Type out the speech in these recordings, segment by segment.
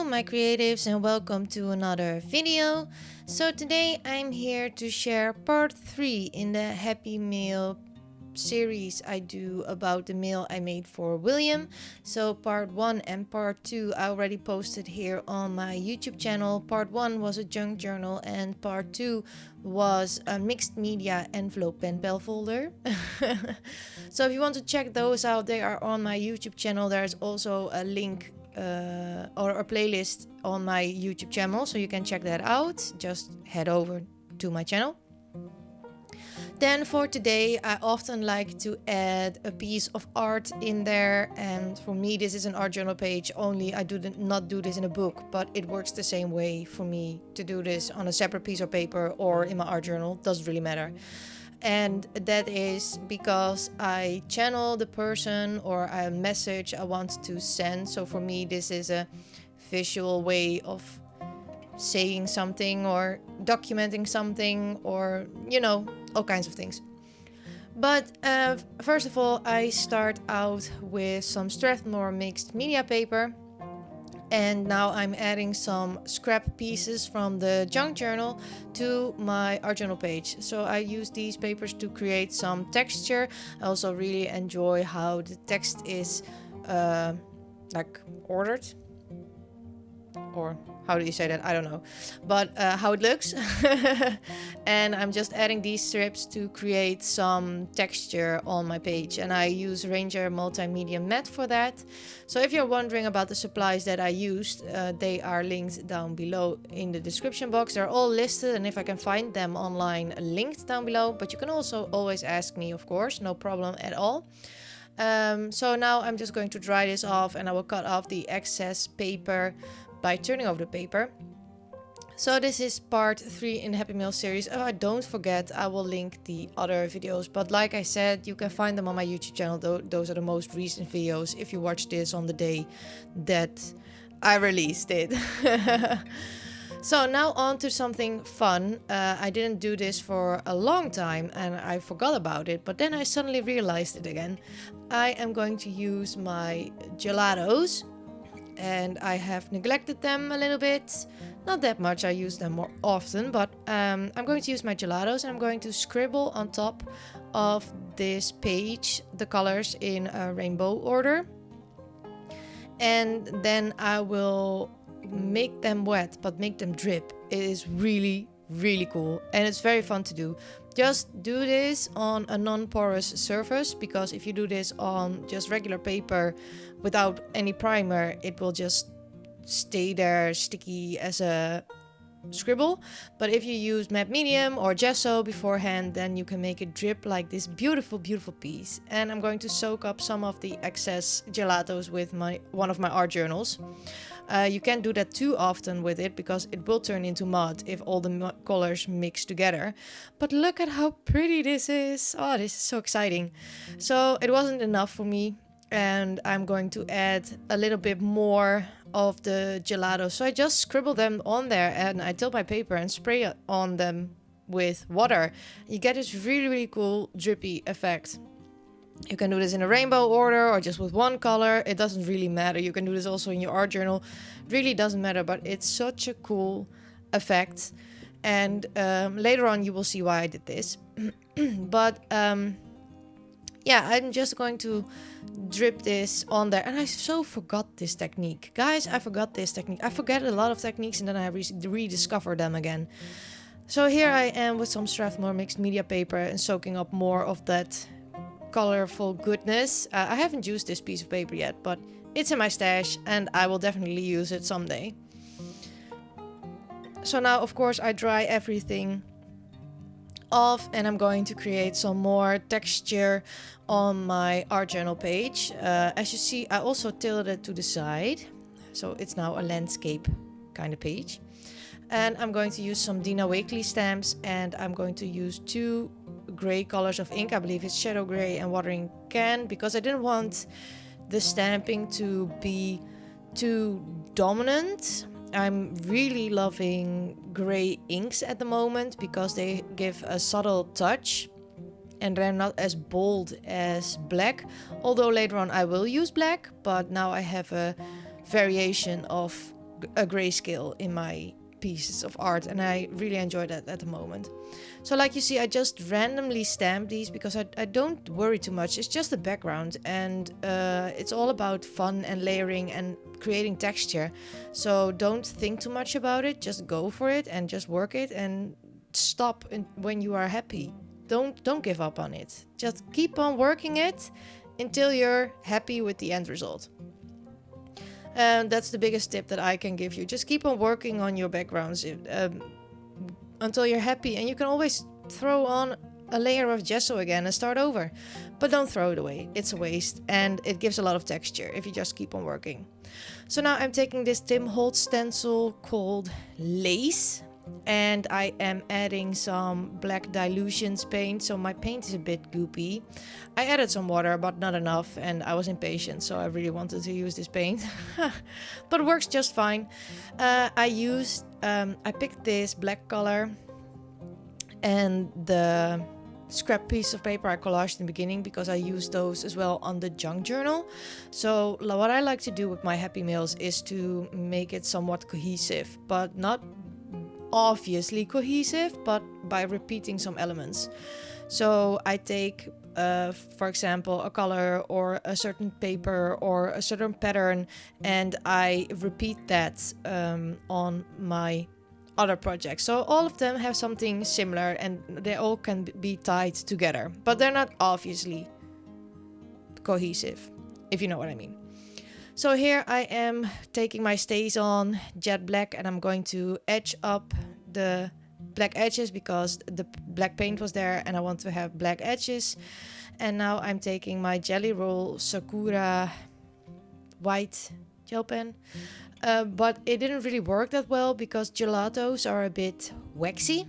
my creatives, and welcome to another video. So today I'm here to share part 3 in the Happy Meal series I do about the meal I made for William. So part 1 and part 2 I already posted here on my YouTube channel. Part 1 was a junk journal and part 2 was a mixed media envelope pen pal folder. So if you want to check those out, they are on my YouTube channel. There's also a link or a playlist on my YouTube channel, so you can check that out. Just head over to my channel. Then for today, I often like to add a piece of art in there, and for me this is an art journal page only. I do not do this in a book, but it works the same way for me to do this on a separate piece of paper or in my art journal. Doesn't really matter. And that is because I channel the person or a message I want to send. So for me this is a visual way of saying something or documenting something, or you know, all kinds of things. But first of all, I start out with some Strathmore Mixed Media paper. And now I'm adding some scrap pieces from the junk journal to my art journal page. So I use these papers to create some texture. I also really enjoy how the text is like ordered, or how do you say that? I don't know. But how it looks. And I'm just adding these strips to create some texture on my page. And I use Ranger Multimedia Matte for that. So if you're wondering about the supplies that I used, they are linked down below in the description box. They're all listed, and if I can find them online, linked down below. But you can also always ask me, of course, no problem at all. So now I'm just going to dry this off, and I will cut off the excess paper by turning over the paper. So this is part 3 in the Happy Meal series. Oh, don't forget, I will link the other videos, but like I said, you can find them on my YouTube channel. Those are the most recent videos if you watch this on the day that I released it. So now on to something fun. I didn't do this for a long time and I forgot about it, but then I suddenly realized it again. I am going to use my Gelatos, and I have neglected them a little bit. Not that much, I use them more often, but I'm going to use my Gelatos, and I'm going to scribble on top of this page the colors in a rainbow order. And then I will make them wet, but make them drip. It is really, really cool, and it's very fun to do. Just do this on a non-porous surface, because if you do this on just regular paper without any primer, it will just stay there sticky as a scribble. But if you use matte medium or gesso beforehand, then you can make it drip like this beautiful, beautiful piece. And I'm going to soak up some of the excess Gelatos with one of my art journals. You can't do that too often with it, because it will turn into mud if all the colors mix together. But look at how pretty this is. Oh, this is so exciting. So it wasn't enough for me, and I'm going to add a little bit more of the gelato. So I just scribble them on there, and I tilt my paper and spray on them with water. You get this really, really cool drippy effect. You can do this in a rainbow order or just with one color. It doesn't really matter. You can do this also in your art journal. Really doesn't matter, but it's such a cool effect. And later on you will see why I did this. But yeah, I'm just going to drip this on there. And I so forgot this technique. Guys, I forgot this technique. I forget a lot of techniques and then I rediscover them again. So here I am with some Strathmore Mixed Media paper and soaking up more of that colorful goodness. I haven't used this piece of paper yet, but it's in my stash and I will definitely use it someday. So now, of course, I dry everything off, and I'm going to create some more texture on my art journal page. As you see, I also tilted it to the side, so it's now a landscape kind of page. And I'm going to use some Dina Wakley stamps, and I'm going to use 2 gray colors of ink. I believe it's Shadow Gray and Watering Can, because I didn't want the stamping to be too dominant. I'm really loving gray inks at the moment because they give a subtle touch and they're not as bold as black. Although later on I will use black, but now I have a variation of a grayscale in my pieces of art, and I really enjoy that at the moment. So like you see, I just randomly stamp these because I don't worry too much. It's just the background, and it's all about fun and layering and creating texture. So don't think too much about it, just go for it and just work it, and stop when you are happy. Don't give up on it. Just keep on working it until you're happy with the end result. And that's the biggest tip that I can give you. Just keep on working on your backgrounds until you're happy. And you can always throw on a layer of gesso again and start over. But don't throw it away. It's a waste. And it gives a lot of texture if you just keep on working. So now I'm taking this Tim Holtz stencil called Lace. And I am adding some black Dylusions paint, so my paint is a bit goopy. I added some water, but not enough, and I was impatient, so I really wanted to use this paint. But it works just fine. I picked this black color and the scrap piece of paper I collaged in the beginning because I used those as well on the junk journal. So what I like to do with my happy mails is to make it somewhat cohesive, but not obviously cohesive, but by repeating some elements. So I take for example a color or a certain paper or a certain pattern, and I repeat that on my other projects. So all of them have something similar and they all can be tied together, but they're not obviously cohesive, if you know what I mean. So here I am taking my StazOn Jet Black, and I'm going to edge up the black edges because the black paint was there and I want to have black edges. And now I'm taking my Jelly Roll Sakura white gel pen. But it didn't really work that well because gelatos are a bit waxy.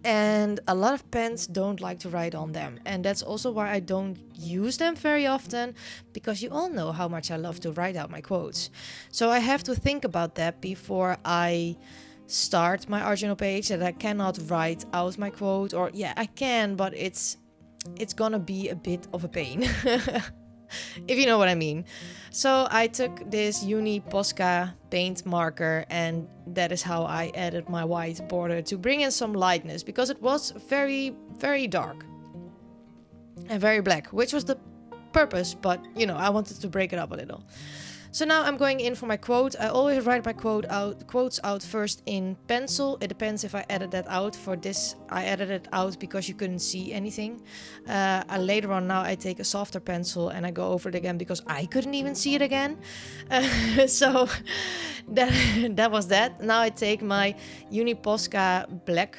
And a lot of pens don't like to write on them. And that's also why I don't use them very often, because you all know how much I love to write out my quotes. So I have to think about that before I start my art journal page, that I cannot write out my quote, or yeah, I can, but it's gonna be a bit of a pain. If you know what I mean. So I took this Uni Posca paint marker, and that is how I added my white border to bring in some lightness, because it was very, very dark and very black, which was the purpose, but you know, I wanted to break it up a little. So now I'm going in for my quote. I always write my quotes out first in pencil. It depends if I edit that out. For this, I edited it out because you couldn't see anything. Later on now I take a softer pencil and I go over it again because I couldn't even see it again. So that was that. Now I take my Uni Posca black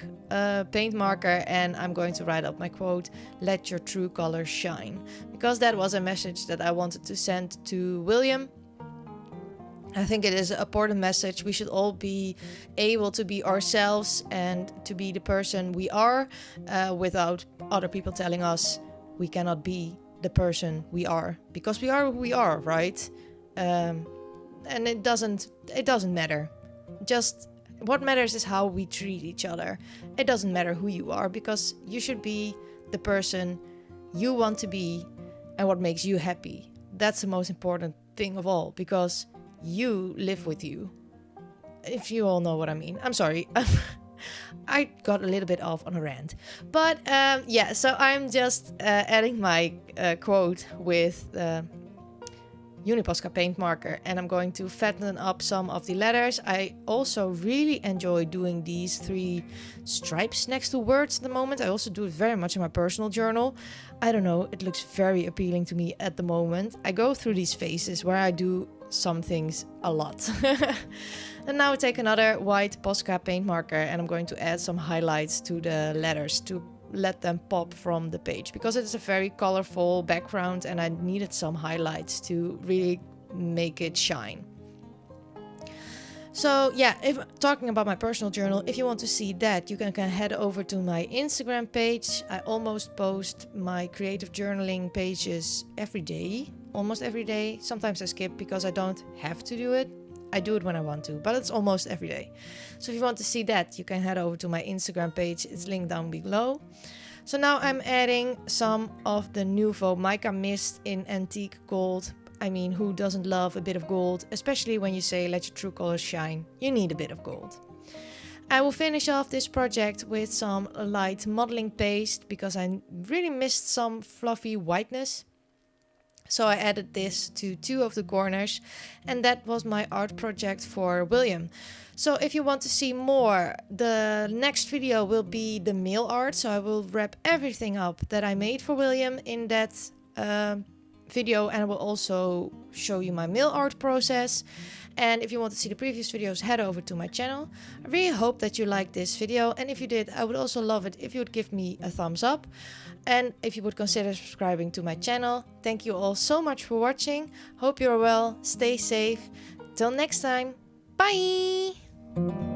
paint marker and I'm going to write up my quote, "Let your true colors shine." Because that was a message that I wanted to send to William. I think it is an important message. We should all be able to be ourselves and to be the person we are, without other people telling us we cannot be the person we are, because we are who we are, right? And it doesn't matter. Just what matters is how we treat each other. It doesn't matter who you are, because you should be the person you want to be and what makes you happy. That's the most important thing of all, because you live with you. If you all know what I mean. I'm sorry. I got a little bit off on a rant. But yeah, so I'm just adding my quote with the Uni Posca paint marker, and I'm going to fatten up some of the letters. I also really enjoy doing these 3 stripes next to words at the moment. I also do it very much in my personal journal. I don't know, it looks very appealing to me at the moment. I go through these phases where I do some things a lot. And now I take another white Posca paint marker and I'm going to add some highlights to the letters to let them pop from the page, because it's a very colorful background and I needed some highlights to really make it shine. So yeah, if talking about my personal journal, if you want to see that, you can head over to my Instagram page. I almost post my creative journaling pages every day, almost every day. Sometimes I skip because I don't have to do it. I do it when I want to, but it's almost every day. So if you want to see that, you can head over to my Instagram page. It's linked down below. So now I'm adding some of the Nouveau Mica Mist in antique gold. I mean, who doesn't love a bit of gold, especially when you say let your true colors shine? You need a bit of gold. I will finish off this project with some light modeling paste because I really missed some fluffy whiteness. So I added this to 2 of the corners, and that was my art project for William. So if you want to see more, the next video will be the mail art. So I will wrap everything up that I made for William in that video, and I will also show you my mail art process. And if you want to see the previous videos, head over to my channel. I really hope that you liked this video, and if you did, I would also love it if you would give me a thumbs up and if you would consider subscribing to my channel. Thank you all so much for watching. Hope you're well, stay safe. Till next time, bye!